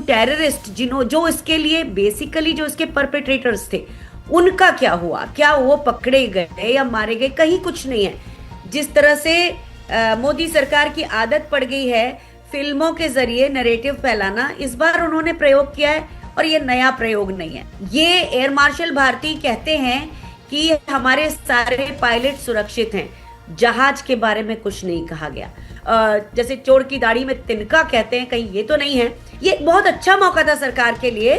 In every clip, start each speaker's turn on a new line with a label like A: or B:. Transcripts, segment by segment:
A: Terrorist जो इसके लिए बेसिकली जो इसके परपेट्रेटर्स थे, उनका क्या हुआ? क्या वो पकड़े गए या मारे गए? कहीं कुछ नहीं है। जिस तरह से मोदी सरकार की आदत पड़ गई है फिल्मों के जरिए नैरेटिव फैलाना, इस बार उन्होंने प्रयोग किया है और ये नया प्रयोग नहीं है। ये एयर मार्शल भारती कहते हैं कि हमारे सारे पायलट सुरक्षित हैं, जहाज के बारे में कुछ नहीं कहा गया। जैसे चोर की दाढ़ी में तिनका कहते हैं, कहीं ये तो नहीं है। ये एक बहुत अच्छा मौका था सरकार के लिए।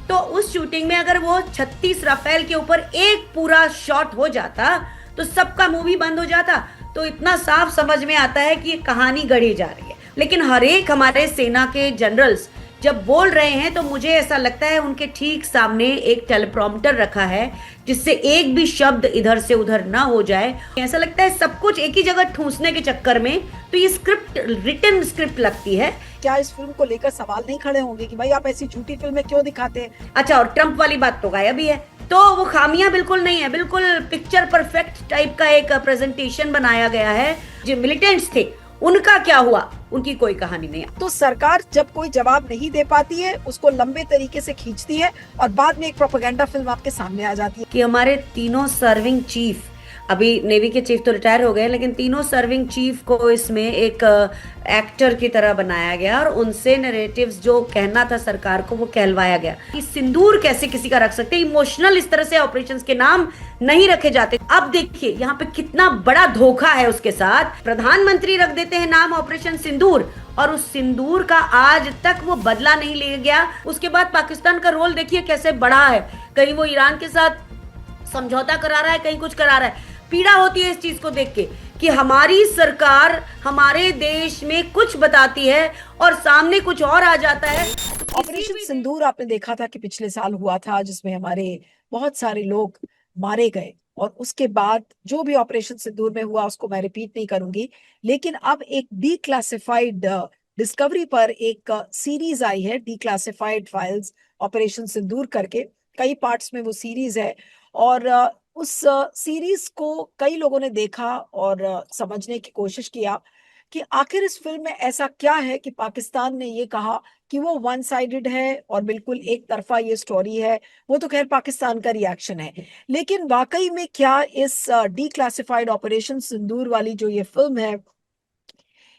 A: तो उस शूटिंग में अगर वो 36 राफेल के ऊपर एक पूरा शॉट हो जाता तो सबका मूवी बंद हो जाता। तो इतना साफ समझ में आता है कि ये कहानी गढ़ी जा रही है। लेकिन हर एक हमारे सेना के जनरल्स जब बोल रहे हैं तो मुझे ऐसा लगता है उनके ठीक सामने एक टेलीप्रॉम्प्टर रखा है, जिससे एक भी शब्द इधर से उधर ना हो जाए। ऐसा लगता है सब कुछ एक ही जगह ठूंसने के चक्कर में तो ये स्क्रिप्ट, रिटन स्क्रिप्ट लगती है।
B: क्या इस फिल्म को लेकर सवाल नहीं खड़े होंगे कि भाई आप ऐसी झूठी फिल्में क्यों दिखाते हैं?
A: अच्छा, और ट्रंप वाली बात तो गायब ही है। तो वो खामियां बिल्कुल नहीं है, बिल्कुल पिक्चर परफेक्ट टाइप का एक प्रेजेंटेशन बनाया गया है। जो मिलिटेंट्स थे उनका क्या हुआ, उनकी कोई कहानी नहीं है।
B: तो सरकार जब कोई जवाब नहीं दे पाती है, उसको लंबे तरीके से खींचती है और बाद में एक प्रोपेगेंडा फिल्म आपके सामने आ जाती है।
A: कि हमारे तीनों सर्विंग चीफ, अभी नेवी के चीफ तो रिटायर हो गए, लेकिन तीनों सर्विंग चीफ को इसमें एक एक्टर की तरह बनाया गया और उनसे नैरेटिव्स जो कहना था सरकार को वो कहलवाया गया कि सिंदूर कैसे किसी का रख सकते हैं। इमोशनल इस तरह से ऑपरेशंस के नाम नहीं रखे जाते। अब देखिए यहाँ पे कितना बड़ा धोखा है उसके साथ। प्रधानमंत्री रख देते हैं नाम ऑपरेशन सिंदूर और उस सिंदूर का आज तक वो बदला नहीं ले गया। उसके बाद पाकिस्तान का रोल देखिए कैसे बढ़ा है। कहीं वो ईरान के साथ समझौता करा रहा है, कहीं कुछ करा रहा है। पीड़ा होती है इस चीज को देख के कि हमारी सरकार हमारे देश में कुछ बताती है और सामने कुछ और आ जाता है।
B: ऑपरेशन सिंदूर आपने देखा था कि पिछले साल हुआ था, जिसमें हमारे बहुत सारे लोग मारे गए। और उसके बाद जो भी ऑपरेशन सिंदूर में हुआ उसको मैं रिपीट नहीं करूंगी, लेकिन अब एक डीक्लासिफाइड डिस्कवरी पर एक सीरीज आई है, डीक्लासिफाइड फाइल्स ऑपरेशन सिंदूर करके। कई पार्ट्स में वो सीरीज है और उस सीरीज को कई लोगों ने देखा और समझने की कोशिश किया कि आखिर इस फिल्म में ऐसा क्या है कि पाकिस्तान ने ये कहा कि वो वन साइडेड है और बिल्कुल एक तरफा ये स्टोरी है। वो तो खैर पाकिस्तान का रिएक्शन है, लेकिन वाकई में क्या इस डीक्लासिफाइड ऑपरेशन सिंदूर वाली जो ये फिल्म है,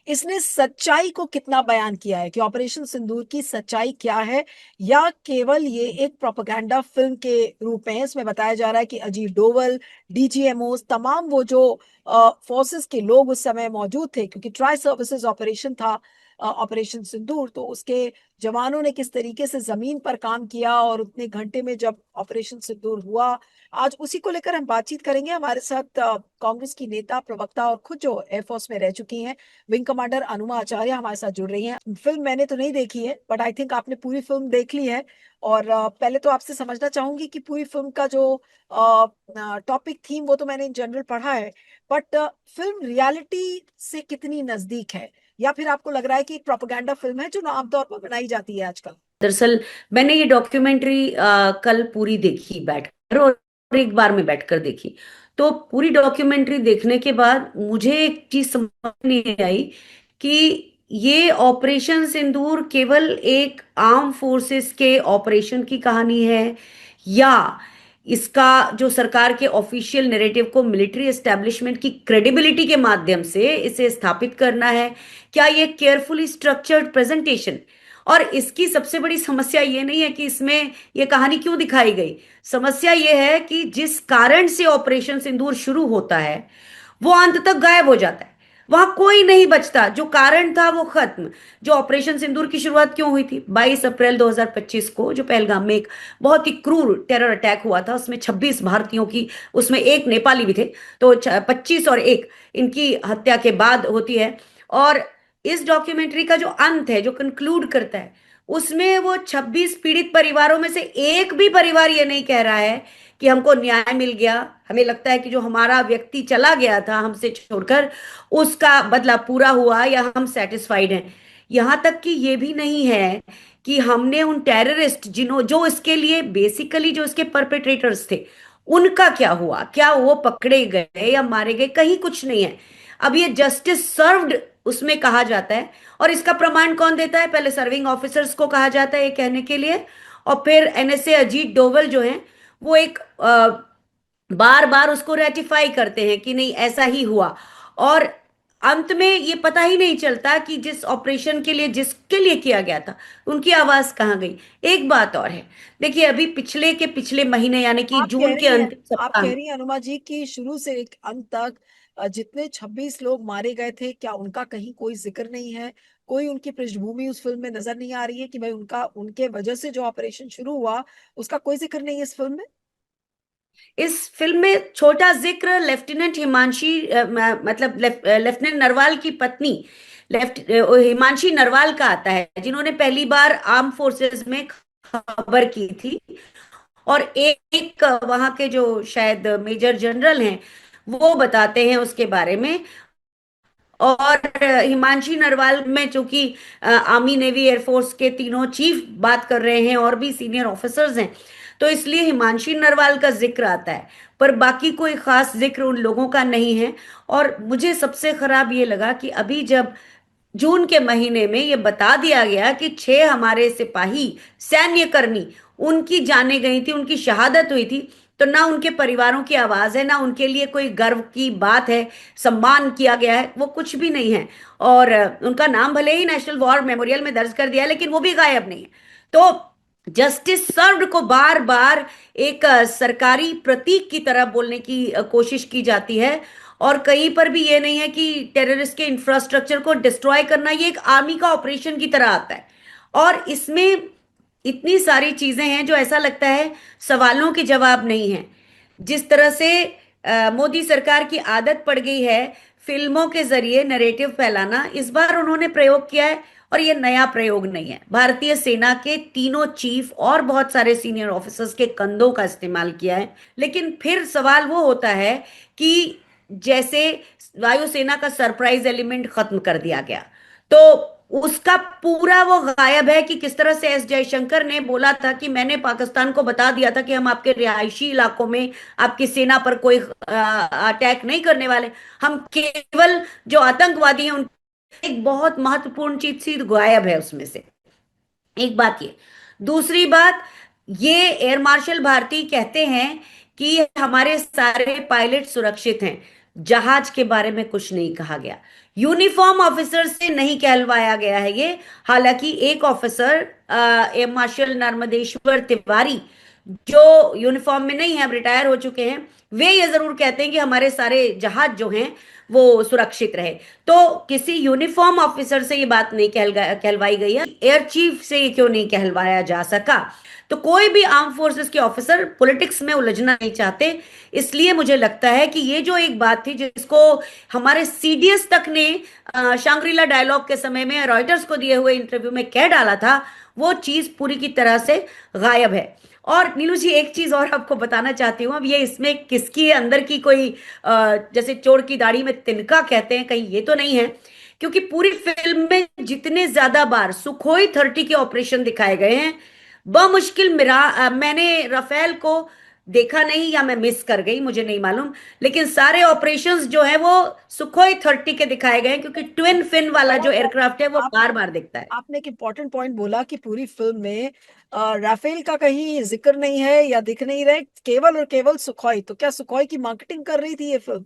B: इसने सच्चाई को कितना बयान किया है कि ऑपरेशन सिंदूर की सच्चाई क्या है, या केवल ये एक प्रोपेगेंडा फिल्म के रूप में है? इसमें बताया जा रहा है कि अजीत डोवल, डीजीएमओ, तमाम वो जो फोर्सेस के लोग उस समय मौजूद थे, क्योंकि ट्राई सर्विसेज ऑपरेशन था ऑपरेशन सिंदूर, तो उसके जवानों ने किस तरीके से जमीन पर काम किया और उतने घंटे में जब ऑपरेशन सिंदूर हुआ। आज उसी को लेकर हम बातचीत करेंगे। हमारे साथ कांग्रेस की नेता, प्रवक्ता और खुद जो एयरफोर्स में रह चुकी हैं, विंग कमांडर अनुमा आचार्य हमारे साथ जुड़ रही हैं। फिल्म मैंने तो नहीं देखी है, बट आई थिंक आपने पूरी फिल्म देख ली है। और पहले तो आपसे समझना चाहूंगी कि पूरी फिल्म का जो टॉपिक थीम वो तो मैंने इन जनरल पढ़ा है, बट फिल्म रियलिटी से कितनी नजदीक है, या फिर आपको लग रहा है कि एक प्रोपेगेंडा फिल्म है जो आमतौर पर बनाई जाती है आजकल?
A: दरअसल मैंने ये डॉक्यूमेंट्री कल पूरी देखी बैठकर, और एक बार में बैठकर देखी। तो पूरी डॉक्यूमेंट्री देखने के बाद मुझे एक चीज समझ नहीं आई कि ये ऑपरेशन सिंदूर केवल एक आर्म फोर्सेस के ऑपरेशन की कहानी है, या इसका जो सरकार के ऑफिशियल नैरेटिव को मिलिट्री एस्टेब्लिशमेंट की क्रेडिबिलिटी के माध्यम से इसे स्थापित करना है। क्या ये केयरफुली स्ट्रक्चर्ड प्रेजेंटेशन, और इसकी सबसे बड़ी समस्या ये नहीं है कि इसमें ये कहानी क्यों दिखाई गई। समस्या ये है कि जिस कारण से ऑपरेशन सिंदूर शुरू होता है वो अंत तक गायब हो जाता है। वहां कोई नहीं बचता। जो कारण था वो खत्म। जो ऑपरेशन सिंदूर की शुरुआत क्यों हुई थी? 22 अप्रैल 2025 को जो पहलगाम में एक बहुत ही क्रूर टेरर अटैक हुआ था, उसमें 26 भारतीयों की, उसमें एक नेपाली भी थे, तो 25 और एक इनकी हत्या के बाद होती है। और इस डॉक्यूमेंट्री का जो अंत है, जो कंक्लूड करता है, उसमें वो 26 पीड़ित परिवारों में से एक भी परिवार ये नहीं कह रहा है कि हमको न्याय मिल गया। हमें लगता है कि जो हमारा व्यक्ति चला गया था हमसे छोड़कर, उसका बदला पूरा हुआ, या हम सेटिस्फाइड हैं। यहां तक कि ये भी नहीं है कि हमने उन टेररिस्ट जो इसके लिए बेसिकली जो इसके परपेट्रेटर्स थे, उनका क्या हुआ? क्या वो पकड़े गए या मारे गए? कहीं कुछ नहीं है। अब ये जस्टिस सर्व्ड उसमें कहा जाता है। और इसका प्रमाण कौन देता है? पहले सर्विंग ऑफिसर्स को कहा जाता है ये कहने के लिए, और फिर एनएसए अजीत डोवल जो है वो एक बार बार उसको रेटिफाई करते हैं कि नहीं ऐसा ही हुआ। और अंत में ये पता ही नहीं चलता कि जिस ऑपरेशन के लिए जिसके लिए किया गया था उनकी आवाज कहाँ गई। एक बात और है, देखिए अभी पिछले के पिछले महीने यानी कि
B: आप कह
A: जून के
B: रही हैं
A: अंतिम
B: आप
A: सप्ताह
B: कह
A: में,
B: रही हैं अनुमा जी की शुरू से एक अंत तक जितने 26 लोग मारे गए थे, क्या उनका कहीं कोई जिक्र नहीं है? कोई उनकी पृष्ठभूमि उस फिल्म में नजर नहीं आ रही है कि भाई उनका उनके वजह से जो ऑपरेशन शुरू हुआ उसका कोई जिक्र नहीं है इस फिल्म में?
A: इस फिल्म में छोटा जिक्र लेफ्टिनेंट हिमांशी मतलब लेफ्टिनेंट नरवाल की पत्नी हिमांशी नरवाल का आता है, जिन्होंने पहली बार आर्म फोर्सेस में खबर की थी। और एक वहां के जो शायद मेजर जनरल हैं वो बताते हैं उसके बारे में। और हिमांशी नरवाल में चूंकि आर्मी नेवी एयरफोर्स के तीनों चीफ बात कर रहे हैं और भी सीनियर ऑफिसर्स हैं, तो इसलिए हिमांशी नरवाल का जिक्र आता है, पर बाकी कोई खास जिक्र उन लोगों का नहीं है। और मुझे सबसे खराब ये लगा कि अभी जब जून के महीने में ये बता दिया गया कि 6 हमारे सिपाही सैन्य कर्मी उनकी जाने गई थी, उनकी शहादत हुई थी, तो ना उनके परिवारों की आवाज है, ना उनके लिए कोई गर्व की बात है, सम्मान किया गया है, वो कुछ भी नहीं है। और उनका नाम भले ही नेशनल वॉर मेमोरियल में दर्ज कर दिया है, लेकिन वो भी गायब नहीं है। तो जस्टिस सर्व्ड को बार बार एक सरकारी प्रतीक की तरह बोलने की कोशिश की जाती है। और कहीं पर भी ये नहीं है कि टेररिस्ट के इंफ्रास्ट्रक्चर को डिस्ट्रॉय करना ये एक आर्मी का ऑपरेशन की तरह आता है। और इसमें इतनी सारी चीजें हैं जो ऐसा लगता है सवालों के जवाब नहीं है। जिस तरह से मोदी सरकार की आदत पड़ गई है फिल्मों के जरिए नरेटिव फैलाना, इस बार उन्होंने प्रयोग किया है। और ये नया प्रयोग नहीं है, भारतीय सेना के तीनों चीफ और बहुत सारे सीनियर ऑफिसर्स के कंधों का इस्तेमाल किया है। लेकिन फिर सवाल वो होता है कि जैसे वायुसेना का सरप्राइज एलिमेंट खत्म कर दिया गया, तो उसका पूरा वो गायब है कि किस तरह से एस जयशंकर ने बोला था कि मैंने पाकिस्तान को बता दिया था कि हम आपके रिहायशी इलाकों में आपकी सेना पर कोई अटैक नहीं करने वाले, हम केवल जो आतंकवादी हैं उन, एक बहुत महत्वपूर्ण चीज सी गायब है उसमें से। एक बात ये, दूसरी बात, ये एयर मार्शल भारती कहते हैं कि हमारे सारे पायलट सुरक्षित हैं, जहाज के बारे में कुछ नहीं कहा गया, यूनिफॉर्म ऑफिसर से नहीं कहलवाया गया है ये। हालांकि एक officer air marshal Narmadeshwar Tiwari जो यूनिफॉर्म में नहीं है, अब रिटायर हो चुके हैं, वे ये जरूर कहते हैं कि हमारे सारे जहाज जो हैं वो सुरक्षित रहे। तो किसी यूनिफॉर्म ऑफिसर से ये बात नहीं कहलवाई गई है, एयर चीफ से ये क्यों नहीं कहलवाया जा सका? तो कोई भी आर्म फोर्सेस के ऑफिसर पॉलिटिक्स में उलझना नहीं चाहते। इसलिए मुझे लगता है कि ये जो एक बात थी जिसको हमारे सीडीएस तक ने शांग्रीला डायलॉग के समय में रॉयटर्स को दिए हुए इंटरव्यू में कह डाला था, वो चीज पूरी की तरह से गायब है। और नीलू जी एक चीज और आपको बताना चाहती हूँ, अब ये इसमें किसकी अंदर की कोई जैसे चोर की दाढ़ी में तिनका कहते हैं, कहीं ये तो नहीं है। क्योंकि पूरी फिल्म में जितने ज्यादा बार सुखोई 30 के ऑपरेशन दिखाए गए हैं, बमुश्किल मैंने राफेल को देखा नहीं, या मैं मिस कर गई मुझे नहीं मालूम, लेकिन सारे ऑपरेशंस जो है वो सुखोई 30 के दिखाए गए हैं, क्योंकि ट्विन फिन वाला जो
B: बहुत
A: एयरक्राफ्ट है वो
B: आप
A: बार बार दिखता है।
B: आपने एक इम्पोर्टेंट पॉइंट बोला कि पूरी फिल्म में राफेल का कहीं जिक्र नहीं है या दिख नहीं रहे, केवल और केवल सुखोई। तो क्या सुखोई की मार्केटिंग कर रही थी ये फिल्म?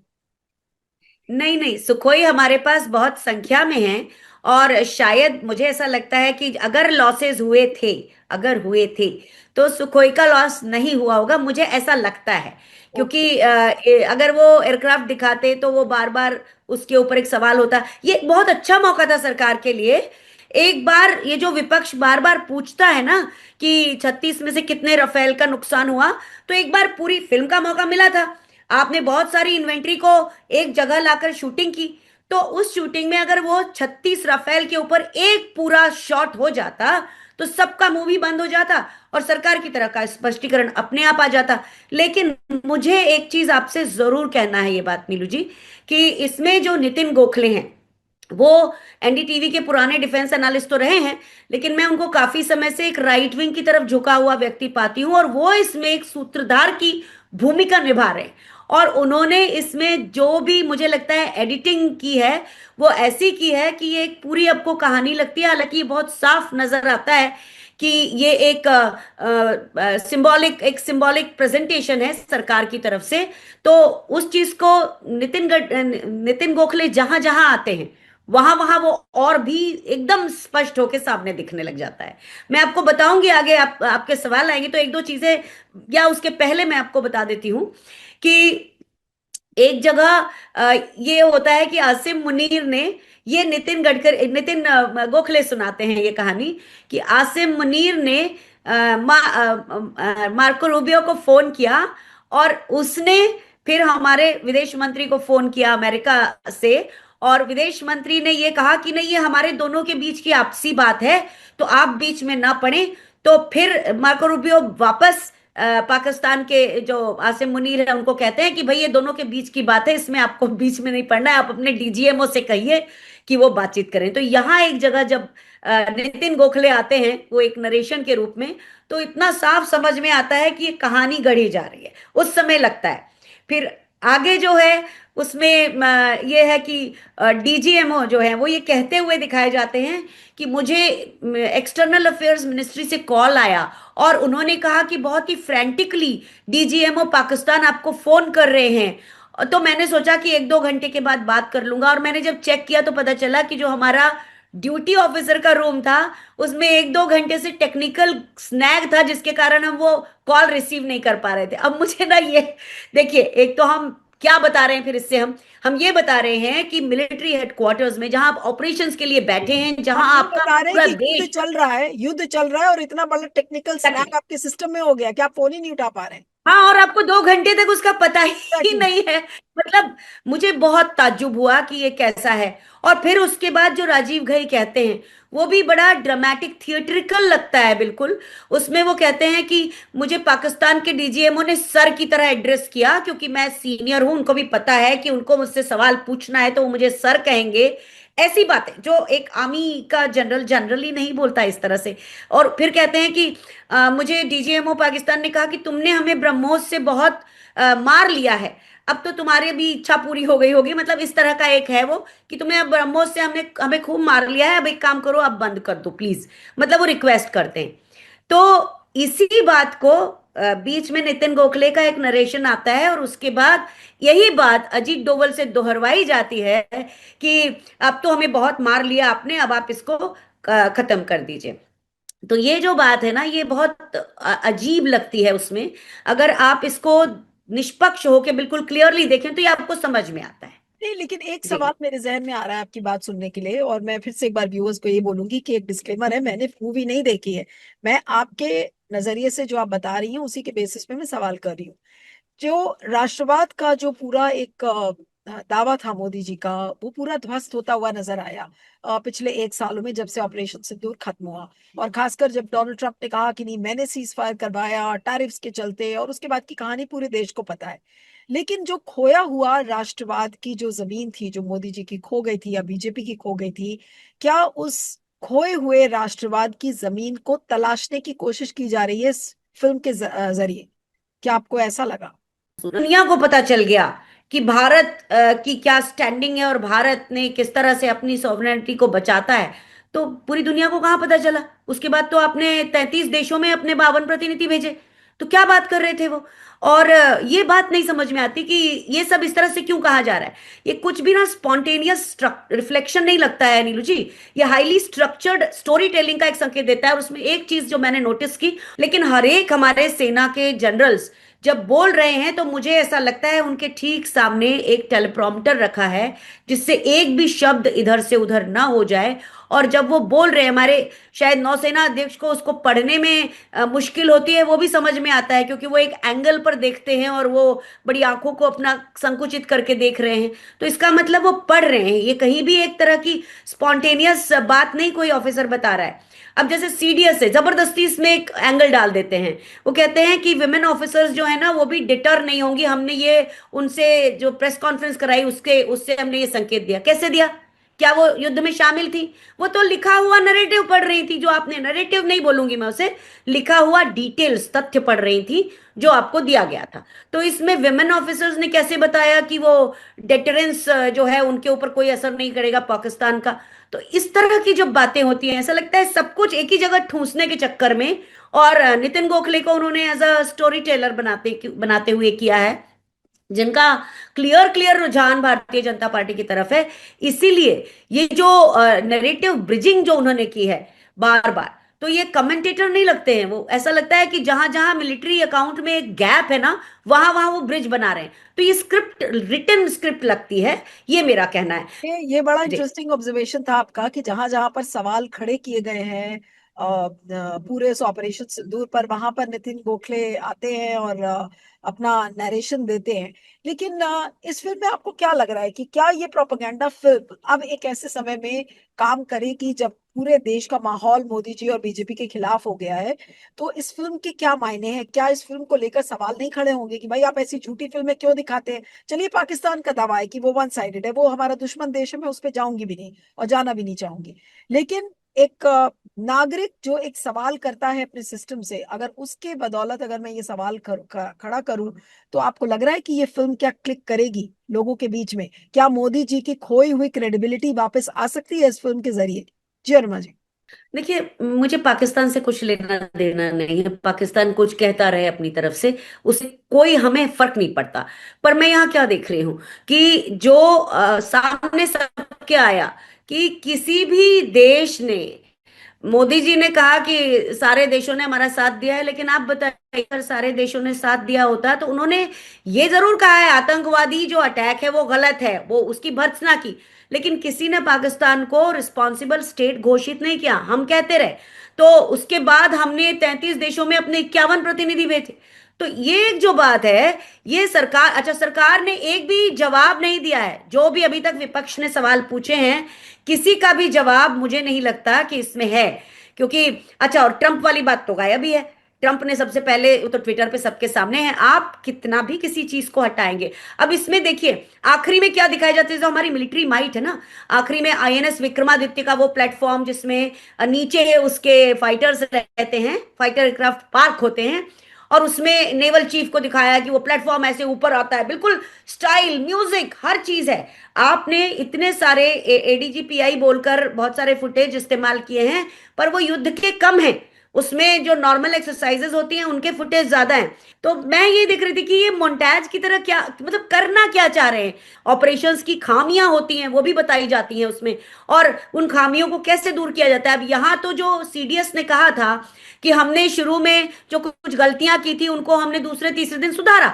A: नहीं नहीं, सुखोई हमारे पास बहुत संख्या में है। और शायद मुझे ऐसा लगता है कि अगर लॉसेस हुए थे, अगर हुए थे, तो सुखोई का लॉस नहीं हुआ होगा, मुझे ऐसा लगता है।
B: ओके।
A: क्योंकि अगर वो एयरक्राफ्ट दिखाते तो वो बार बार उसके ऊपर एक सवाल होता। ये एक बहुत अच्छा मौका था सरकार के लिए। एक बार ये जो विपक्ष बार बार पूछता है ना कि 36 में से कितने रफेल का नुकसान हुआ, तो एक बार पूरी फिल्म का मौका मिला था। आपने बहुत सारी इन्वेंट्री को एक जगह लाकर शूटिंग की, तो उस शूटिंग में अगर वो 36 राफेल के ऊपर एक पूरा शॉट हो जाता तो सबका मूवी बंद हो जाता और सरकार की तरह का स्पष्टीकरण अपने आप आ जाता। लेकिन मुझे एक चीज आपसे जरूर कहना है, ये बात नीलू जी, कि इसमें जो नितिन गोखले हैं वो एनडीटीवी के पुराने डिफेंस एनालिस्ट तो रहे हैं, लेकिन मैं उनको काफी समय से एक राइट विंग की तरफ झुका हुआ व्यक्ति पाती हूँ, और वो इसमें एक सूत्रधार की भूमिका निभा रहे हैं। और उन्होंने इसमें जो भी मुझे लगता है एडिटिंग की है वो ऐसी की है कि ये एक पूरी आपको कहानी लगती है। हालांकि ये बहुत साफ नजर आता है कि ये एक सिंबॉलिक प्रेजेंटेशन है सरकार की तरफ से। तो उस चीज को नितिन गोखले जहां जहां आते हैं वहां वहां वो और भी एकदम स्पष्ट होके सामने दिखने लग जाता है। मैं आपको बताऊंगी आगे, आपके सवाल आएंगे तो एक दो चीजें, या उसके पहले मैं आपको बता देती हूँ कि एक जगह ये होता है कि आसिम मुनीर ने, ये नितिन गोखले सुनाते हैं ये कहानी, कि आसिम मुनीर ने मार्को रूबियो को फोन किया और उसने फिर हमारे विदेश मंत्री को फोन किया अमेरिका से, और विदेश मंत्री ने ये कहा कि नहीं, ये हमारे दोनों के बीच की आपसी बात है, तो आप बीच में ना पड़े। तो फिर मार्को रूबियो वापस पाकिस्तान के जो आसिम मुनीर है उनको कहते हैं कि भाई ये दोनों के बीच की बात है, इसमें आपको बीच में नहीं पड़ना है, आप अपने डीजीएमओ से कहिए कि वो बातचीत करें। तो यहाँ एक जगह जब नितिन गोखले आते हैं वो एक नरेशन के रूप में, तो इतना साफ समझ में आता है कि ये कहानी गढ़ी जा रही है, उस समय लगता है। फिर आगे जो है उसमें ये है कि डीजीएमओ जो है वो ये कहते हुए दिखाए जाते हैं कि मुझे एक्सटर्नल अफेयर्स मिनिस्ट्री से कॉल आया और उन्होंने कहा कि बहुत ही फ्रेंटिकली डीजीएमओ पाकिस्तान आपको फोन कर रहे हैं। तो मैंने सोचा कि एक दो घंटे के बाद बात कर लूंगा, और मैंने जब चेक किया तो पता चला कि जो हमारा ड्यूटी ऑफिसर का रूम था उसमें एक दो घंटे से टेक्निकल स्नैग था, जिसके कारण हम वो कॉल रिसीव नहीं कर पा रहे थे। अब मुझे ना ये देखिए, एक तो हम क्या बता रहे हैं, फिर इससे हम ये बता रहे हैं कि मिलिट्री हेडक्वार्टर्स में जहां आप ऑपरेशंस के लिए बैठे हैं,
B: आप
A: जहां
B: ये
A: आपका
B: बता रहे हैं
A: पूरा
B: कि युद्ध
A: देश,
B: चल रहा है, युद्ध चल रहा है और इतना बड़ा टेक्निकल स्नैग आपके सिस्टम में हो गया कि आप फोन ही नहीं उठा पा रहे हैं।
A: हाँ, और आपको 2 घंटे तक उसका पता ही
B: Exactly.
A: नहीं है। मतलब मुझे बहुत ताज्जुब हुआ कि ये कैसा है। और फिर उसके बाद जो राजीव घई कहते हैं वो भी बड़ा ड्रामेटिक थिएट्रिकल लगता है बिल्कुल। उसमें वो कहते हैं कि मुझे पाकिस्तान के डीजीएमओ ने सर की तरह एड्रेस किया, क्योंकि मैं सीनियर हूं, उनको भी पता है कि उनको मुझसे सवाल पूछना है तो वो मुझे सर कहेंगे। ऐसी बातें जो एक आर्मी का जनरल जनरली नहीं बोलता इस तरह से। और फिर कहते हैं कि मुझे डीजीएमओ पाकिस्तान ने कहा कि तुमने हमें ब्रह्मोस से बहुत मार लिया है, अब तो तुम्हारी भी इच्छा पूरी हो गई होगी, मतलब इस तरह का एक है वो, कि तुम्हें अब ब्रह्मोस से हमने हमें खूब मार लिया है, अब एक काम करो, अब बंद कर दो प्लीज। मतलब वो रिक्वेस्ट करते हैं। तो इसी बात को बीच में नितिन गोखले का एक नरेशन आता है और उसके बाद यही बात अजीत डोवल से दोहरवाई जाती है कि अब तो हमें बहुत मार लिया आपने, अब आप इसको खत्म कर दीजिए। तो ये जो बात है ना, ये बहुत अजीब लगती है उसमें। अगर आप इसको निष्पक्ष होके बिल्कुल क्लियरली देखें तो ये आपको समझ में आता है।
B: नहीं, लेकिन एक
A: जी।
B: सवाल मेरे जहन में आ रहा है आपकी बात सुनने के लिए, और मैं फिर से एक बार व्यूअर्स को ये बोलूंगी कि एक डिस्क्लेमर है, मैंने मूवी नहीं देखी है। मैं आपके नजरिए से जो आप बता रही हैं उसी के बेसिस पे मैं सवाल कर रही हूँ। जो राष्ट्रवाद का जो पूरा एक दावा था मोदी जी का, वो पूरा ध्वस्त होता हुआ नजर आया पिछले 1 सालों में, जब से ऑपरेशन सिंदूर खत्म हुआ। और खासकर जब डोनाल्ड ट्रंप ने कहा कि नहीं, मैंने सीज फायर करवाया टैरिफ्स के चलते, और उसके बाद की कहानी पूरे देश को पता है। लेकिन जो खोया हुआ राष्ट्रवाद की जो जमीन थी, जो मोदी जी की खो गई थी या बीजेपी की खो गई थी, क्या उस खोए हुए राष्ट्रवाद की जमीन को तलाशने की कोशिश की जा रही है इस फिल्म के जरिए? क्या आपको ऐसा लगा?
A: दुनिया को पता चल गया कि भारत की क्या स्टैंडिंग है और भारत ने किस तरह से अपनी सॉवरेनिटी को बचाता है। तो पूरी दुनिया को कहाँ पता चला? उसके बाद तो आपने 33 देशों में अपने 52 प्रतिनिधि भेजे। तो क्या बात कर रहे थे वो? और ये बात नहीं समझ में आती कि ये सब इस तरह से क्यों कहा जा रहा है। ये कुछ भी ना स्पॉन्टेनियस रिफ्लेक्शन नहीं लगता है नीलू जी। ये हाईली स्ट्रक्चर्ड स्टोरी टेलिंग का एक संकेत देता है। और उसमें एक चीज जो मैंने नोटिस की, लेकिन हर एक हमारे सेना के जनरल्स जब बोल रहे हैं तो मुझे ऐसा लगता है उनके ठीक सामने एक टेलीप्रॉम्प्टर रखा है, जिससे एक भी शब्द इधर से उधर ना हो जाए। और जब वो बोल रहे हैं, हमारे शायद नौसेना अध्यक्ष को उसको पढ़ने में मुश्किल होती है, वो भी समझ में आता है क्योंकि वो एक एंगल पर देखते हैं और वो बड़ी आंखों को अपना संकुचित करके देख रहे हैं। तो इसका मतलब वो पढ़ रहे हैं, ये कहीं भी एक तरह की स्पॉन्टेनियस बात नहीं कोई ऑफिसर बता रहा है। अब जैसे सीडीएस है, जबरदस्ती इसमें एक एंगल डाल देते हैं। वो कहते हैं कि विमेन ऑफिसर्स जो है ना वो भी डिटर नहीं होंगी, हमने ये उनसे जो प्रेस कॉन्फ्रेंस कराई उसके उससे हमने ये संकेत दिया। कैसे दिया? क्या वो युद्ध में शामिल थी? वो तो लिखा हुआ नरेटिव पढ़ रही थी, जो आपने, नरेटिव नहीं बोलूंगी मैं उसे, लिखा हुआ डिटेल्स, तथ्य पढ़ रही थी जो आपको दिया गया था। तो इसमें विमेन ऑफिसर्स ने कैसे बताया कि वो डेटरेंस जो है उनके ऊपर कोई असर नहीं करेगा पाकिस्तान का? तो इस तरह की जब बातें होती हैं, ऐसा लगता है सब कुछ एक ही जगह ठूंसने के चक्कर में। और नितिन गोखले को उन्होंने एज अ स्टोरी टेलर बनाते बनाते हुए किया है, जिनका क्लियर क्लियर रुझान भारतीय जनता पार्टी की तरफ है। इसीलिए ये जो नरेटिव ब्रिजिंग जो उन्होंने की है बार बार, तो ये कमेंटेटर नहीं लगते हैं, वो ऐसा लगता है कि जहां जहां मिलिट्री अकाउंट में एक गैप है ना, वहां वहां वो ब्रिज बना रहे हैं। तो ये स्क्रिप्ट, रिटन स्क्रिप्ट लगती है, ये मेरा कहना है।
B: ये बड़ा
A: जी।
B: इंटरेस्टिंग ऑब्जर्वेशन था आपका कि जहां जहां पर सवाल खड़े किए गए हैं पूरे इस ऑपरेशन सिंदूर पर, वहां पर नितिन गोखले आते हैं और अपना नरेशन देते हैं। लेकिन इस फिल्म में आपको क्या लग रहा है कि क्या ये प्रोपेगेंडा फिल्म अब एक ऐसे समय में काम करेगी जब पूरे देश का माहौल मोदी जी और बीजेपी के खिलाफ हो गया है? तो इस फिल्म के क्या मायने हैं? क्या इस फिल्म को लेकर सवाल नहीं खड़े होंगे कि भाई आप ऐसी झूठी फिल्में क्यों दिखाते हैं? चलिए, पाकिस्तान का दावा है कि वो वन साइडेड है, वो हमारा दुश्मन देश है, मैं उस पर जाऊंगी भी नहीं और जाना भी नहीं चाहूंगी। लेकिन एक नागरिक जो एक सवाल करता है अपने सिस्टम से, अगर उसके बदौलत अगर मैं ये सवाल खड़ा करूं, तो आपको लग रहा है कि ये फिल्म क्या क्लिक करेगी लोगों के बीच में? क्या मोदी जी की खोई हुई क्रेडिबिलिटी वापस आ सकती है इस फिल्म के जरिए? जी अरुणा जी।
A: देखिए, मुझे पाकिस्तान से कुछ लेना देना नहीं है, पाकिस्तान कुछ कहता रहे अपनी तरफ से, उसे कोई हमें फर्क नहीं पड़ता। पर मैं यहाँ क्या देख रही हूँ कि जो सामने सबके आया कि किसी भी देश ने, मोदी जी ने कहा कि सारे देशों ने हमारा साथ दिया है, लेकिन आप बताइए अगर सारे देशों ने साथ दिया होता तो उन्होंने ये जरूर कहा है आतंकवादी जो अटैक है वो गलत है, वो उसकी भर्त्सना की, लेकिन किसी ने पाकिस्तान को रिस्पॉन्सिबल स्टेट घोषित नहीं किया। हम कहते रहे। तो उसके बाद हमने 33 देशों में अपने 51 प्रतिनिधि भेजे। तो ये एक जो बात है, ये सरकार, अच्छा सरकार ने एक भी जवाब नहीं दिया है, जो भी अभी तक विपक्ष ने सवाल पूछे हैं किसी का भी जवाब मुझे नहीं लगता कि इसमें है। क्योंकि अच्छा, और ट्रंप वाली बात तो गायब ही है। ट्रंप ने सबसे पहले, वो तो ट्विटर पे सबके सामने है, आप कितना भी किसी चीज को हटाएंगे। अब इसमें देखिए आखिरी में क्या दिखाया जाता है, जो हमारी मिलिट्री माइट है ना, आखिरी में आईएनएस विक्रमादित्य का वो प्लेटफॉर्म जिसमें नीचे उसके फाइटर्स रहते हैं, फाइटर एयरक्राफ्ट पार्क होते हैं, और उसमें नेवल चीफ को दिखाया कि वो प्लेटफॉर्म ऐसे ऊपर आता है, बिल्कुल स्टाइल, म्यूजिक, हर चीज है। आपने इतने सारे एडीजीपीआई बोलकर बहुत सारे फुटेज इस्तेमाल किए हैं, पर वो युद्ध के कम हैं। उसमें जो नॉर्मल एक्सरसाइजेज होती हैं उनके फुटेज ज्यादा हैं। तो मैं ये देख रही थी कि ये मोन्टाज की तरह क्या, मतलब करना क्या चाह रहे हैं। ऑपरेशंस की खामियां होती हैं वो भी बताई जाती हैं उसमें, और उन खामियों को कैसे दूर किया जाता है। अब यहाँ तो जो सीडीएस ने कहा था कि हमने शुरू में जो कुछ गलतियां की थी उनको हमने दूसरे तीसरे दिन सुधारा,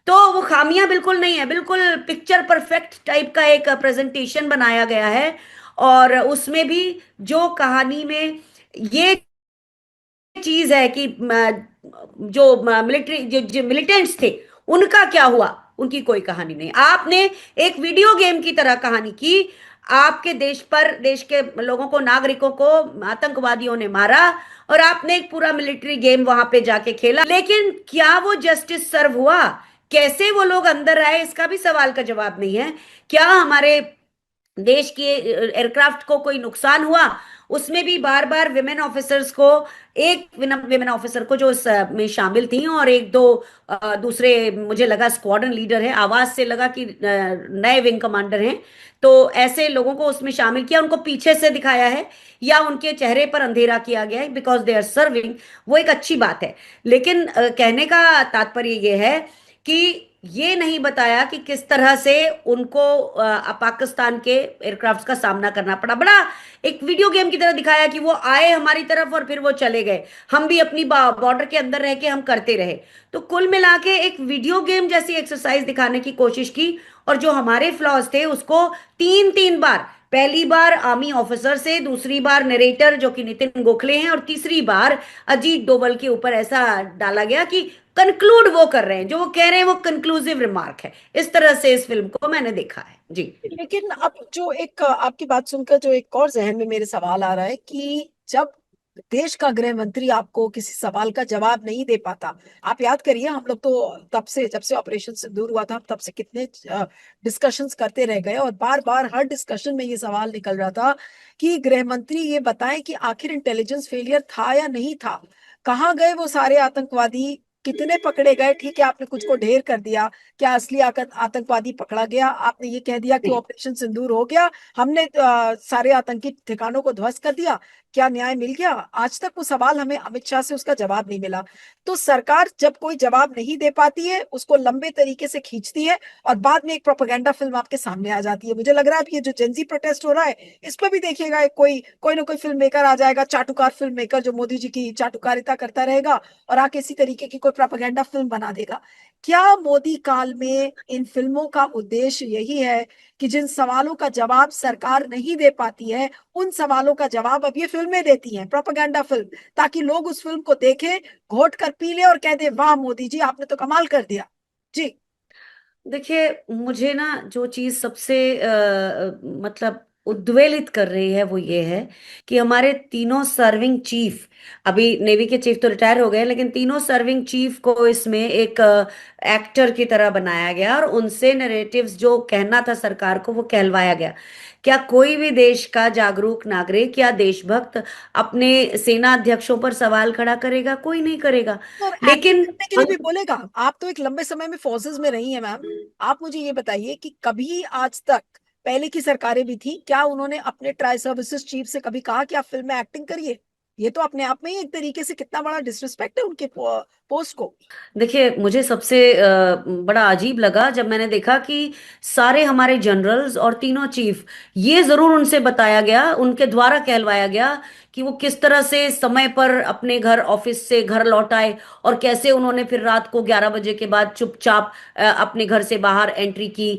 A: तो वो खामियां बिल्कुल नहीं है, बिल्कुल पिक्चर परफेक्ट टाइप का एक प्रेजेंटेशन बनाया गया है। और उसमें भी जो कहानी में ये चीज है कि जो मिलिट्री, जो मिलिटेंट्स थे उनका क्या हुआ, उनकी कोई कहानी नहीं। आपने एक वीडियो गेम की तरह कहानी की, आपके देश पर, देश के लोगों को, नागरिकों को आतंकवादियों ने मारा, और आपने एक पूरा मिलिट्री गेम वहां पे जाके खेला, लेकिन क्या वो जस्टिस सर्व हुआ? कैसे वो लोग अंदर आए, इसका भी सवाल का जवाब नहीं है। क्या हमारे देश के एयरक्राफ्ट को कोई नुकसान हुआ? उसमें भी बार बार विमेन ऑफिसर्स को, एक विमेन ऑफिसर को जो में शामिल थी, और एक दो दूसरे, मुझे लगा स्क्वाड्रन लीडर है, आवाज से लगा कि नए विंग कमांडर हैं, तो ऐसे लोगों को उसमें शामिल किया, उनको पीछे से दिखाया है या उनके चेहरे पर अंधेरा किया गया है बिकॉज दे आर सर्विंग। वो एक अच्छी बात है, लेकिन कहने का तात्पर्य ये है कि ये नहीं बताया कि किस तरह से उनको पाकिस्तान के एयरक्राफ्ट का सामना करना पड़ा। बड़ा एक वीडियो गेम की तरह दिखाया कि वो आए हमारी तरफ और फिर वो चले गए, हम भी अपनी बॉर्डर के अंदर रह के हम करते रहे। तो कुल मिला के एक वीडियो गेम जैसी एक्सरसाइज दिखाने की कोशिश की, और जो हमारे फ्लॉज थे उसको तीन तीन बार, पहली बार आर्मी ऑफिसर से, दूसरी बार नरेटर जो कि नितिन गोखले हैं, और तीसरी बार अजीत डोभाल के ऊपर ऐसा डाला गया कि कंक्लूड वो कर रहे हैं, जो वो कह रहे हैं वो कंक्लूसिव रिमार्क है। इस तरह से इस फिल्म को मैंने देखा है जी।
B: लेकिन अब जो एक आपकी बात सुनकर जो एक और जहन में मेरे सवाल आ रहा है कि जब देश का गृह मंत्री आपको किसी सवाल का जवाब नहीं दे पाता। आप याद करिए, हम लोग तो तब से, जब से ऑपरेशन सिंदूर हुआ था, तब से कितने डिस्कशंस करते रह गए, और बार बार हर डिस्कशन में ये सवाल निकल रहा था कि गृह मंत्री ये बताएं कि आखिर इंटेलिजेंस फेलियर था या नहीं था। कहाँ गए वो सारे आतंकवादी, कितने पकड़े गए? ठीक है, आपने कुछ को ढेर कर दिया, क्या असली आतंकवादी पकड़ा गया? आपने ये कह दिया कि
A: नहीं।
B: ऑपरेशन सिंदूर हो गया, हमने सारे आतंकी ठिकानों को ध्वस्त कर दिया, क्या न्याय मिल गया? आज तक वो सवाल हमें अमित शाह से उसका जवाब नहीं मिला। तो सरकार जब कोई जवाब नहीं दे पाती है, उसको लंबे तरीके से खींचती है, और बाद में एक प्रोपेगेंडा फिल्म आपके सामने आ जाती है। मुझे लग रहा है अब ये जो जेंजी प्रोटेस्ट हो रहा है, इस पर भी देखिएगा, कोई कोई ना कोई फिल्म मेकर आ जाएगा, चाटुकार फिल्म मेकर, जो मोदी जी की चाटुकारिता करता रहेगा, और आके इसी तरीके की कोई प्रोपेगेंडा फिल्म बना देगा। क्या मोदी काल में इन फिल्मों का उद्देश्य यही है कि जिन सवालों का जवाब सरकार नहीं दे पाती है, उन सवालों का जवाब अब ये फिल्में देती हैं, प्रोपेगेंडा फिल्म, ताकि लोग उस फिल्म को देखें, घोट कर पी ले और कह दे वाह मोदी जी आपने तो कमाल कर दिया। जी।
A: देखिए, मुझे ना जो चीज सबसे मतलब उद्वेलित कर रही है वो ये है कि हमारे तीनों सर्विंग चीफ, अभी नेवी के चीफ तो रिटायर हो गए, लेकिन तीनों सर्विंग चीफ को इसमें एक एक्टर की तरह बनाया गया और उनसे नरेटिव्स जो कहना था सरकार को वो कहलवाया गया। क्या कोई भी देश का जागरूक नागरिक या देशभक्त अपने सेना अध्यक्षों पर सवाल खड़ा करेगा? कोई नहीं करेगा।
B: और एक्टिंग
A: लेकिन
B: करने के लिए भी बोलेगा? आप तो एक लंबे समय में फोर्सेस में रही हैं मैम, आप मुझे ये बताइए कि कभी आज तक, पहले की सरकारें भी थी, क्या उन्होंने अपने ट्राई सर्विसेज चीफ से कभी कहा कि आप फिल्म में एक्टिंग करिए? ये तो अपने आप में ही एक तरीके से कितना बड़ा डिसरिस्पेक्ट है उनके पोस्ट को।
A: देखिए, मुझे सबसे बड़ा अजीब लगा जब मैंने देखा कि सारे हमारे जनरल्स और तीनों चीफ, ये जरूर उनसे बताया गया, उनके द्वारा कहलवाया गया कि वो किस तरह से समय पर अपने घर, ऑफिस से घर लौट आए और कैसे उन्होंने फिर रात को 11 बजे के बाद चुपचाप अपने घर से बाहर एंट्री की।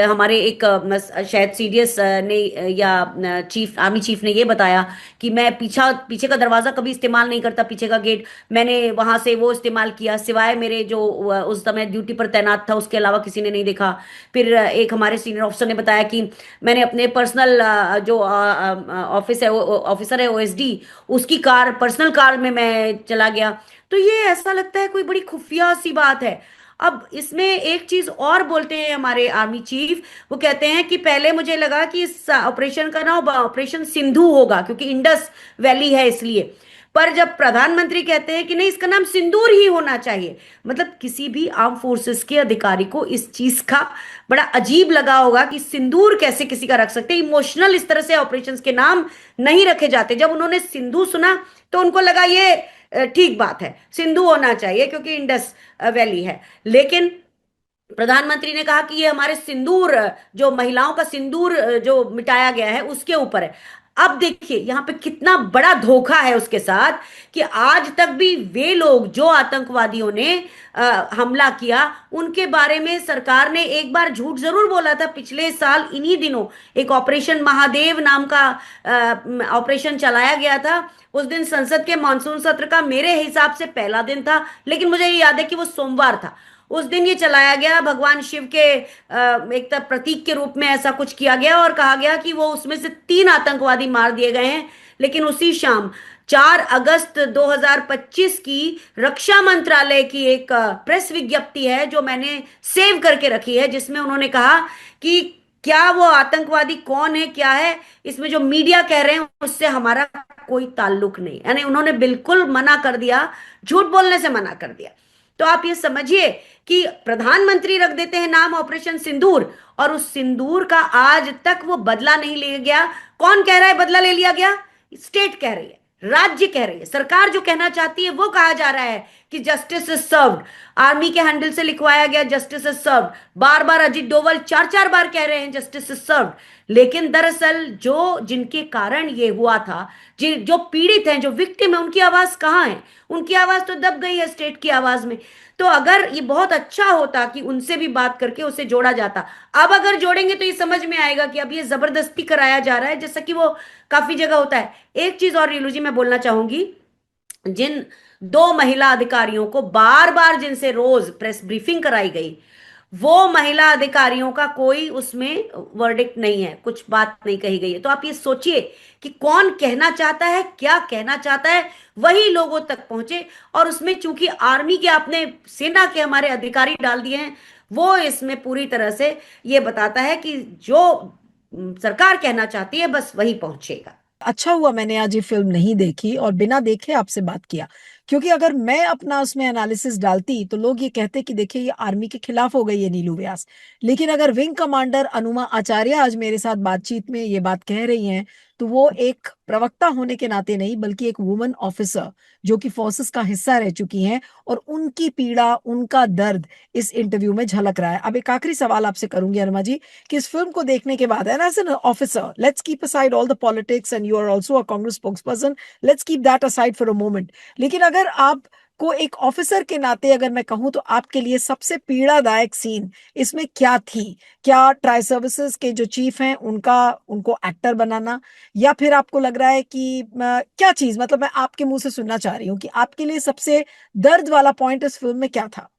A: हमारे एक शायद सीडीएस ने या चीफ, आर्मी चीफ ने ये बताया कि मैं पीछे का दरवाजा कभी इस्तेमाल नहीं करता, पीछे का गेट मैंने वहां से वो इस्तेमाल किया, सिवाय मेरे जो उस समय ड्यूटी पर तैनात था उसके अलावा किसी ने नहीं देखा। फिर एक हमारे सीनियर ऑफिसर ने बताया कि मैंने अपने पर्सनल जो ऑफिसर है ओएसडी, उसकी कार, पर्सनल कार में मैं चला गया। तो ये ऐसा लगता है कोई बड़ी खुफिया सी बात है। अब इसमें एक चीज और बोलते हैं हमारे आर्मी चीफ, वो कहते हैं कि पहले मुझे लगा कि इस ऑपरेशन का नाम ऑपरेशन सिंधु होगा क्योंकि इंडस वैली है इसलिए, पर जब प्रधानमंत्री कहते हैं कि नहीं इसका नाम सिंदूर ही होना चाहिए, मतलब किसी भी आर्म फोर्सेस के अधिकारी को इस चीज का बड़ा अजीब लगा होगा कि सिंदूर कैसे किसी का रख सकते हैं। इमोशनल इस तरह से ऑपरेशंस के नाम नहीं रखे जाते। जब उन्होंने सिंधु सुना तो उनको लगा ये ठीक बात है, सिंधु होना चाहिए क्योंकि इंडस वैली है। लेकिन प्रधानमंत्री ने कहा कि ये हमारे सिंदूर, जो महिलाओं का सिंदूर जो मिटाया गया है उसके ऊपर है। अब देखिए यहाँ पे कितना बड़ा धोखा है उसके साथ कि आज तक भी वे लोग जो आतंकवादियों ने हमला किया उनके बारे में सरकार ने एक बार झूठ जरूर बोला था। पिछले साल इन्हीं दिनों एक ऑपरेशन महादेव नाम का ऑपरेशन चलाया गया था। उस दिन संसद के मानसून सत्र का मेरे हिसाब से पहला दिन था, लेकिन मुझे ये याद है कि वो सोमवार था। उस दिन ये चलाया गया, भगवान शिव के एक तरह प्रतीक के रूप में ऐसा कुछ किया गया और कहा गया कि वो उसमें से 3 आतंकवादी मार दिए गए हैं। लेकिन उसी शाम 4 अगस्त 2025 की रक्षा मंत्रालय की एक प्रेस विज्ञप्ति है जो मैंने सेव करके रखी है, जिसमें उन्होंने कहा कि क्या वो आतंकवादी कौन है, क्या है, इसमें जो मीडिया कह रहे हैं उससे हमारा कोई ताल्लुक नहीं। यानी उन्होंने बिल्कुल मना कर दिया, झूठ बोलने से मना कर दिया। तो आप ये समझिए कि प्रधानमंत्री रख देते हैं नाम ऑपरेशन सिंदूर, और उस सिंदूर का आज तक वो बदला नहीं लिया गया। कौन कह रहा है बदला ले लिया गया? स्टेट कह रही है, राज्य कह रही है, सरकार जो कहना चाहती है वो कहा जा रहा है कि जस्टिस इज सर्व्ड। आर्मी के हैंडल से लिखवाया गया जस्टिस इज सर्व्ड, बार बार अजीत डोभाल 4 4 बार कह रहे हैं जस्टिस इज सर्व्ड। लेकिन दरअसल जो जिनके कारण ये हुआ था, जो पीड़ित हैं, जो विक्टिम है, उनकी आवाज कहाँ है? उनकी आवाज तो दब गई है स्टेट की आवाज में। तो अगर ये बहुत अच्छा होता कि उनसे भी बात करके उसे जोड़ा जाता। अब अगर जोड़ेंगे तो ये समझ में आएगा कि अब ये जबरदस्ती कराया जा रहा है, जैसा कि वो काफी जगह होता है। एक चीज और रीलू जी मैं बोलना चाहूंगी, जिन 2 महिला अधिकारियों को बार बार जिनसे रोज प्रेस ब्रीफिंग कराई गई, वो महिला अधिकारियों का कोई उसमें वर्डिक्ट नहीं है, कुछ बात नहीं कही गई है। तो आप ये सोचिए कि कौन कहना चाहता है, क्या कहना चाहता है, वही लोगों तक पहुंचे। और उसमें चूंकि आर्मी के आपने, सेना के हमारे अधिकारी डाल दिए हैं, वो इसमें पूरी तरह से ये बताता है कि जो सरकार कहना चाहती है बस वही पहुंचेगा।
B: अच्छा हुआ मैंने आज ये फिल्म नहीं देखी और बिना देखे आपसे बात किया, क्योंकि अगर मैं अपना उसमें एनालिसिस डालती तो लोग ये कहते कि देखिए ये आर्मी के खिलाफ हो गई है नीलू व्यास। लेकिन अगर विंग कमांडर अनुमा आचार्य आज मेरे साथ बातचीत में ये बात कह रही हैं, तो वो एक प्रवक्ता होने के नाते नहीं बल्कि एक वुमन ऑफिसर जो कि फोर्सेस का हिस्सा रह चुकी हैं, और उनकी पीड़ा, उनका दर्द इस इंटरव्यू में झलक रहा है। अब एक आखिरी सवाल आपसे करूंगी अनुमा जी, कि इस फिल्म को देखने के बाद, and as an officer, let's keep aside all the politics and you are also a Congress spokesperson, let's keep that aside for a moment, लेकिन अगर आप को एक ऑफिसर के नाते अगर मैं कहूं तो आपके लिए सबसे पीड़ादायक सीन इसमें क्या थी? क्या ट्राई सर्विसेज के जो चीफ हैं उनका, उनको एक्टर बनाना, या फिर आपको लग रहा है कि क्या चीज, मतलब मैं आपके मुंह से सुनना चाह रही हूँ कि आपके लिए सबसे दर्द वाला पॉइंट इस फिल्म में क्या था?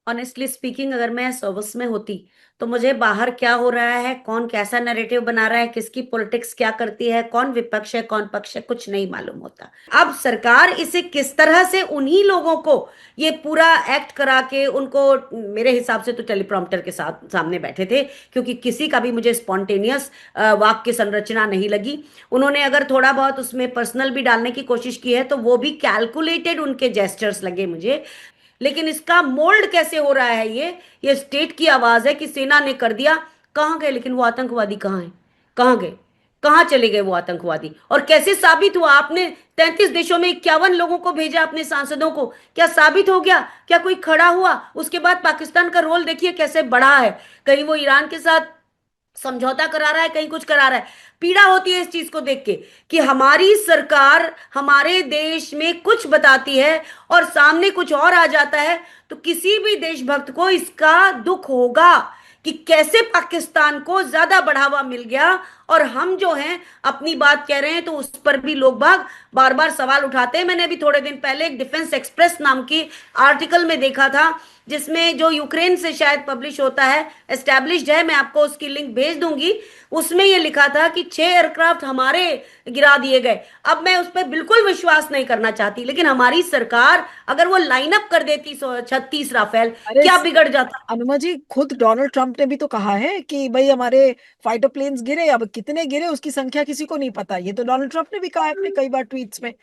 A: ऑनेस्टली स्पीकिंग, अगर मैं सर्विस में होती तो मुझे बाहर क्या हो रहा है, कौन कैसा नैरेटिव बना रहा है, किसकी पॉलिटिक्स क्या करती है, कौन विपक्ष है कौन पक्ष है, कुछ नहीं मालूम होता। अब सरकार इसे किस तरह से उन्हीं लोगों को ये पूरा एक्ट करा के उनको, मेरे हिसाब से तो टेलीप्रॉम्प्टर के साथ सामने बैठे थे, क्योंकि किसी का भी मुझे स्पॉन्टेनियस वाक्य संरचना नहीं लगी। उन्होंने अगर थोड़ा बहुत उसमें पर्सनल भी डालने की कोशिश की है तो वो भी कैलकुलेटेड उनके जेस्चर्स लगे मुझे। लेकिन इसका मोल्ड कैसे हो रहा है, ये स्टेट की आवाज है कि सेना ने कर दिया। कहां गए लेकिन वो आतंकवादी, कहां है, कहां गए, कहां चले गए वो आतंकवादी? और कैसे साबित हुआ? आपने 33 देशों में 51 लोगों को भेजा, अपने सांसदों को, क्या साबित हो गया? क्या कोई खड़ा हुआ? उसके बाद पाकिस्तान का रोल देखिए कैसे बढ़ा है। कहीं वो ईरान के साथ समझौता करा रहा है, कहीं कुछ करा रहा है। पीड़ा होती है इस चीज को देख के कि हमारी सरकार हमारे देश में कुछ बताती है और सामने कुछ और आ जाता है। तो किसी भी देशभक्त को इसका दुख होगा कि कैसे पाकिस्तान को ज्यादा बढ़ावा मिल गया, और हम जो हैं अपनी बात कह रहे हैं तो उस पर भी लोग बाग बार बार सवाल उठाते हैं। मैंने अभी थोड़े दिन पहले एक डिफेंस एक्सप्रेस नाम की आर्टिकल में देखा था, जिसमें जो यूक्रेन से शायद पब्लिश होता है, एस्टैब्लिश्ड है, मैं आपको उसकी लिंक भेज दूंगी। उसमें ये लिखा था कि 6 एयरक्राफ्ट हमारे गिरा दिए गए। अब मैं उस पर बिल्कुल विश्वास नहीं करना चाहती, लेकिन हमारी सरकार अगर वो लाइन अप कर देती 36 राफेल,
B: अरे
A: क्या बिगड़ जाता?
B: अनुमा जी, खुद डोनाल्ड ट्रंप ने भी तो कहा है कि भाई हमारे फाइटर प्लेन्स गिरे, अब कितने गिरे उसकी संख्या किसी को नहीं पता, ये तो डोनाल्ड ट्रंप ने भी कहा है अपने कई बार ट्वीट्स में।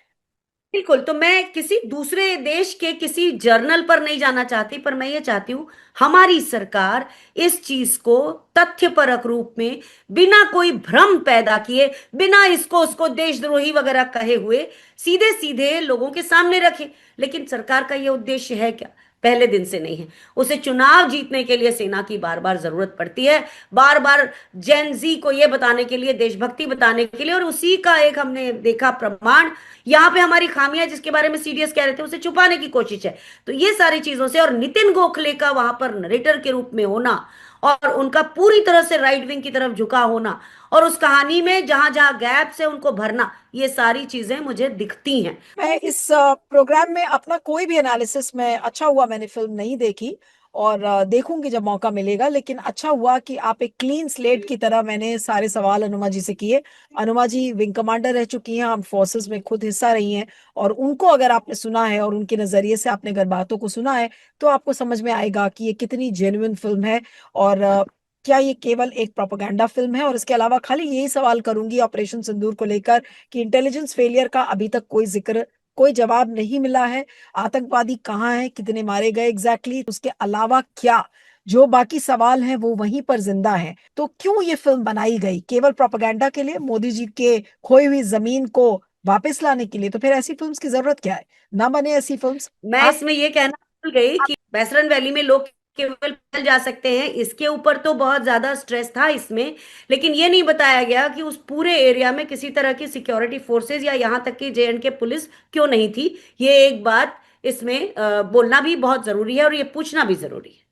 A: बिल्कुल। तो मैं किसी दूसरे देश के किसी जर्नल पर नहीं जाना चाहती, पर मैं ये चाहती हूं हमारी सरकार इस चीज को तथ्यपरक रूप में, बिना कोई भ्रम पैदा किए, बिना इसको उसको देशद्रोही वगैरह कहे हुए, सीधे सीधे लोगों के सामने रखे। लेकिन सरकार का ये उद्देश्य है क्या? पहले दिन से नहीं है। उसे चुनाव जीतने के लिए सेना की बार बार जरूरत पड़ती है, बार बार जेन जी को ये बताने के लिए, देशभक्ति बताने के लिए, और उसी का एक हमने देखा प्रमाण यहाँ पे। हमारी खामियां जिसके बारे में सीडीएस कह रहे थे, उसे छुपाने की कोशिश है। तो ये सारी चीजों से, और नितिन गोखले का वहां पर नरेटर के रूप में होना, और उनका पूरी तरह से राइट विंग की तरफ झुका होना, और उस कहानी में जहां जहां गैप से उनको भरना, ये सारी चीजें मुझे दिखती हैं।
B: मैं इस प्रोग्राम में अपना कोई भी एनालिसिस में, अच्छा हुआ मैंने फिल्म नहीं देखी और देखूंगी जब मौका मिलेगा, लेकिन अच्छा हुआ कि आप एक क्लीन स्लेट की तरह, मैंने सारे सवाल अनुमा जी से किए। अनुमा जी विंग कमांडर रह चुकी हैं, हम फोर्सेस में खुद हिस्सा रही हैं, और उनको अगर आपने सुना है और उनके नजरिए से आपने अगर बातों को सुना है, तो आपको समझ में आएगा कि ये कितनी जेन्युइन फिल्म है, और क्या ये केवल एक प्रोपेगेंडा फिल्म है। और इसके अलावा खाली यही सवाल करूंगी ऑपरेशन सिंदूर को लेकर कि इंटेलिजेंस फेलियर का अभी तक कोई जिक्र, कोई जवाब नहीं मिला है। आतंकवादी कहाँ हैं, कितने मारे गए एग्जैक्टली, उसके अलावा क्या जो बाकी सवाल हैं वो वहीं पर जिंदा हैं। तो क्यों ये फिल्म बनाई गई? केवल प्रोपेगेंडा के लिए, मोदी जी के खोई हुई जमीन को वापस लाने के लिए? तो फिर ऐसी फिल्म्स की जरूरत क्या है? ना बने ऐसी फिल्म्स।
A: मैं इसमें ये कहना भूल गई कि बैसरन वैली में लोग केवल पैदल जा सकते हैं, इसके ऊपर तो बहुत ज्यादा स्ट्रेस था इसमें। लेकिन ये नहीं बताया गया कि उस पूरे एरिया में किसी तरह की सिक्योरिटी फोर्सेस या यहाँ तक कि JNK पुलिस क्यों नहीं थी। ये एक बात इसमें बोलना भी बहुत जरूरी है, और ये पूछना भी जरूरी है।